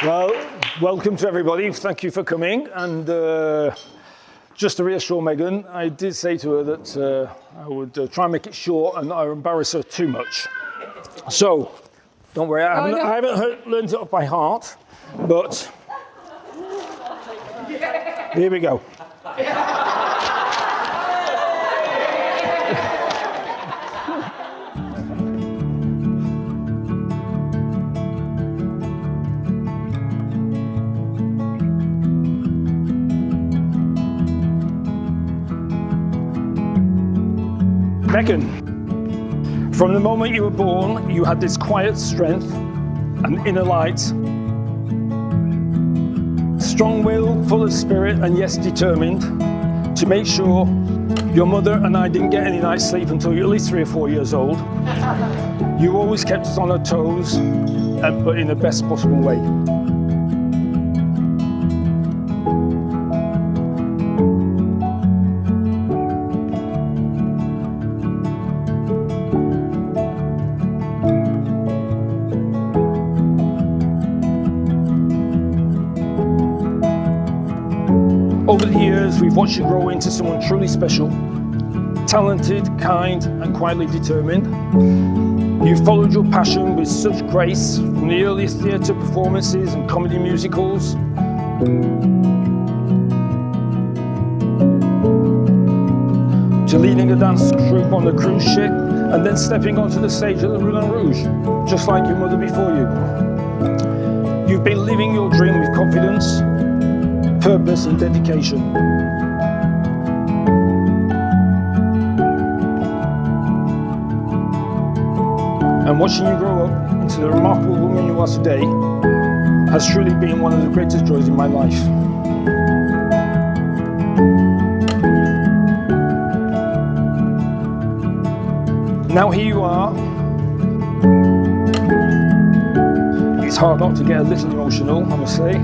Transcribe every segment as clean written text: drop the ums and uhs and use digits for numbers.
Well, welcome to everybody. Thank you for coming. And just to reassure Megan, I did say to her that I would try and make it short and not embarrass her too much. So, don't worry, I haven't learned it off by heart, but here we go. Megan, from the moment you were born, you had this quiet strength and inner light. Strong will, full of spirit, and yes, determined to make sure your mother and I didn't get any night's sleep until you were at least 3 or 4 years old. You always kept us on our toes, but in the best possible way. Over the years, we've watched you grow into someone truly special, talented, kind, and quietly determined. You've followed your passion with such grace, from the earliest theatre performances and comedy musicals, to leading a dance troupe on a cruise ship, and then stepping onto the stage at the Moulin Rouge, just like your mother before you. You've been living your dream with confidence, purpose and dedication. And watching you grow up into the remarkable woman you are today has truly been one of the greatest joys in my life. Now here you are. It's hard not to get a little emotional, I must say.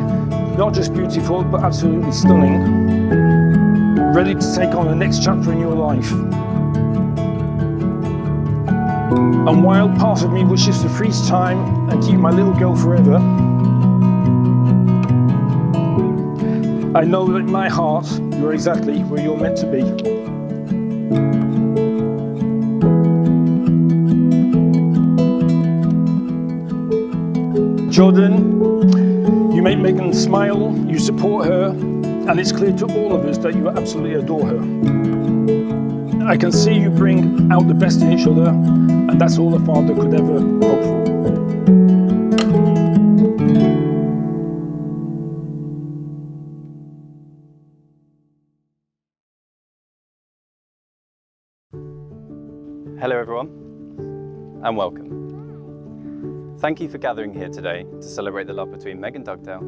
Not just beautiful, but absolutely stunning. Ready to take on the next chapter in your life. And while part of me wishes to freeze time and keep my little girl forever, I know that in my heart, you're exactly where you're meant to be. Jordan, you make Megan smile, you support her, and it's clear to all of us that you absolutely adore her. I can see you bring out the best in each other, and that's all a father could ever hope for. Hello everyone, and welcome. Thank you for gathering here today to celebrate the love between Megan Dugdale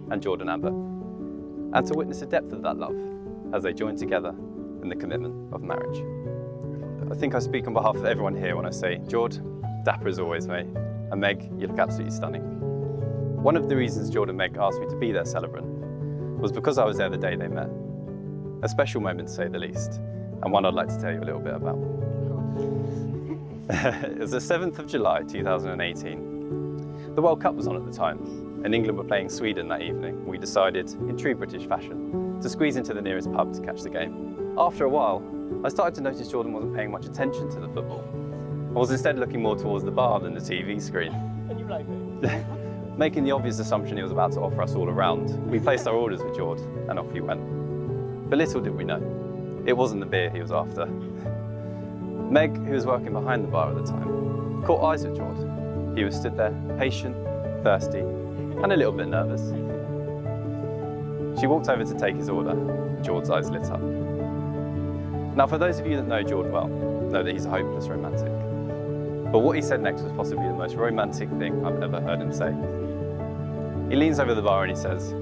and Jordan Abbott, and to witness the depth of that love as they join together in the commitment of marriage. I think I speak on behalf of everyone here when I say, Jord, dapper as always, mate, and Meg, you look absolutely stunning. One of the reasons Jord and Meg asked me to be their celebrant was because I was there the day they met. A special moment to say the least, and one I'd like to tell you a little bit about. It was the 7th of July 2018. The World Cup was on at the time, and England were playing Sweden that evening. We decided, in true British fashion, to squeeze into the nearest pub to catch the game. After a while, I started to notice Jordan wasn't paying much attention to the football. I was instead looking more towards the bar than the TV screen. And you like me? Making the obvious assumption he was about to offer us all a round, we placed our orders with Jord, and off he went. But little did we know, it wasn't the beer he was after. Meg, who was working behind the bar at the time, caught eyes with Jord. He was stood there, patient, thirsty, and a little bit nervous. She walked over to take his order. Jord's eyes lit up. Now, for those of you that know Jord well, know that he's a hopeless romantic. But what he said next was possibly the most romantic thing I've ever heard him say. He leans over the bar and he says,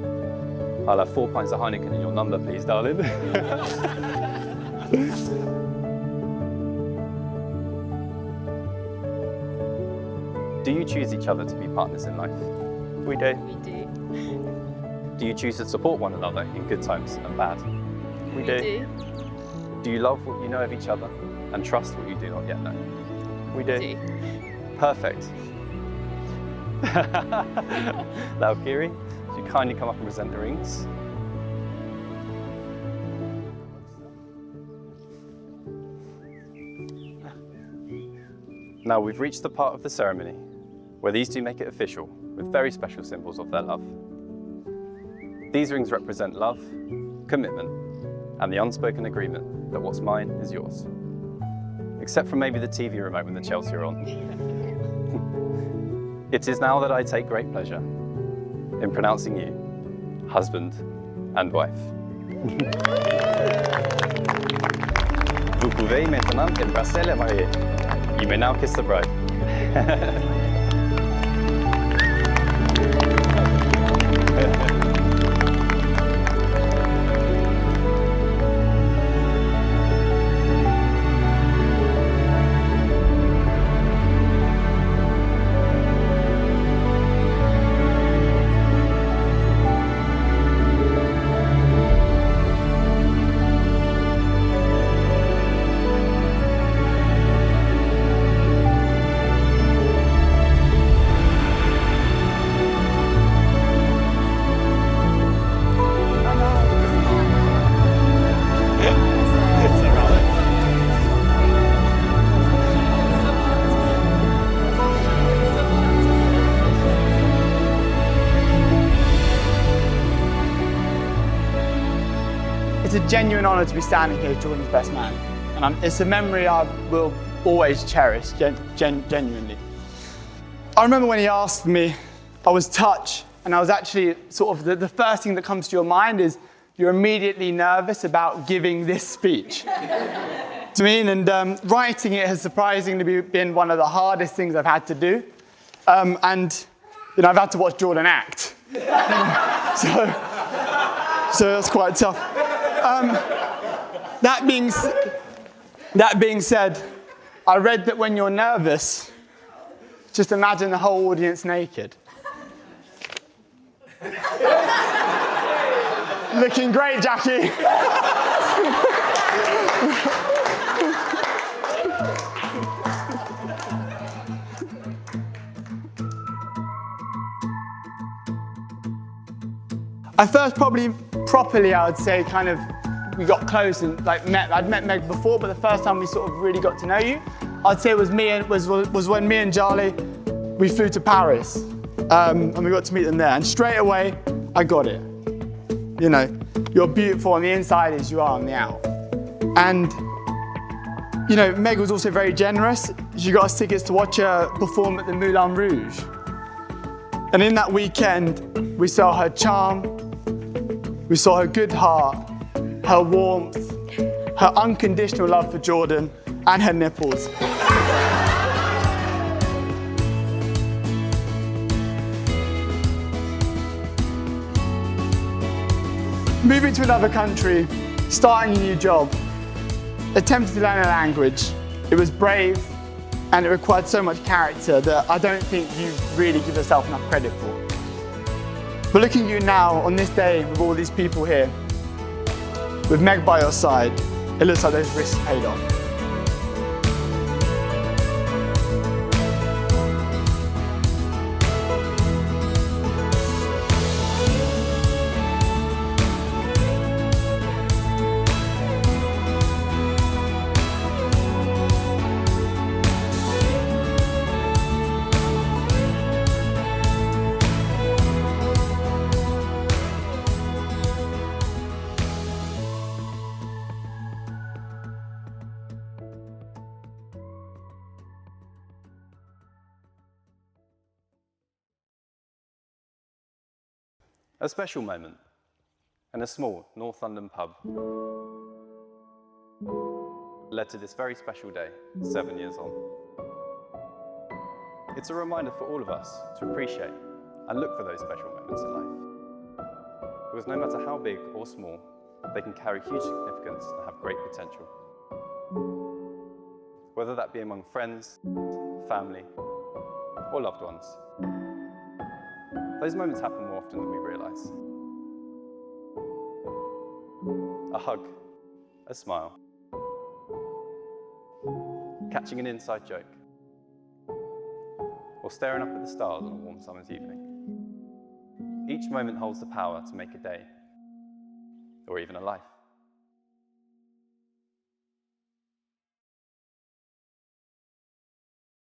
"I'll have 4 pints of Heineken in your number, please, darling." Do you choose each other to be partners in life? We do. We do. Do you choose to support one another in good times and bad? We do. Do you love what you know of each other and trust what you do not yet know? We do. We do. Perfect. Valkyrie, would you kindly come up and present the rings? Now we've reached the part of the ceremony where these two make it official with very special symbols of their love. These rings represent love, commitment, and the unspoken agreement that what's mine is yours. Except for maybe the TV remote when the Chelsea are on. It is now that I take great pleasure in pronouncing you husband and wife. Vous pouvez maintenant embrasser la mariée. You may now kiss the bride. It's a genuine honour to be standing here as Jordan's best man. And it's a memory I will always cherish, genuinely. I remember when he asked me, I was touched, and I was actually sort of, the first thing that comes to your mind is you're immediately nervous about giving this speech. To me, and writing it has surprisingly been one of the hardest things I've had to do. And you know, I've had to watch Jordan act. So that's quite tough. That being said, I read that when you're nervous, just imagine the whole audience naked. Looking great, Jackie. I first properly, I would say, kind of, we got close and I'd met Meg before, but the first time we sort of really got to know you, I'd say it was when me and Charlie, we flew to Paris, and we got to meet them there, and straight away, I got it. You know, you're beautiful on the inside as you are on the out. And, you know, Meg was also very generous. She got us tickets to watch her perform at the Moulin Rouge. And in that weekend, we saw her charm, we saw her good heart, her warmth, her unconditional love for Jordan, and her nipples. Moving to another country, starting a new job, attempting to learn a language, it was brave and it required so much character that I don't think you really give yourself enough credit for. But looking at you now, on this day, with all these people here, with Meg by your side, it looks like those risks paid off. A special moment in a small North London pub led to this very special day 7 years on. It's a reminder for all of us to appreciate and look for those special moments in life. Because no matter how big or small, they can carry huge significance and have great potential. Whether that be among friends, family, or loved ones. Those moments happen more often than we realise. A hug, a smile, catching an inside joke, or staring up at the stars on a warm summer's evening. Each moment holds the power to make a day, or even a life.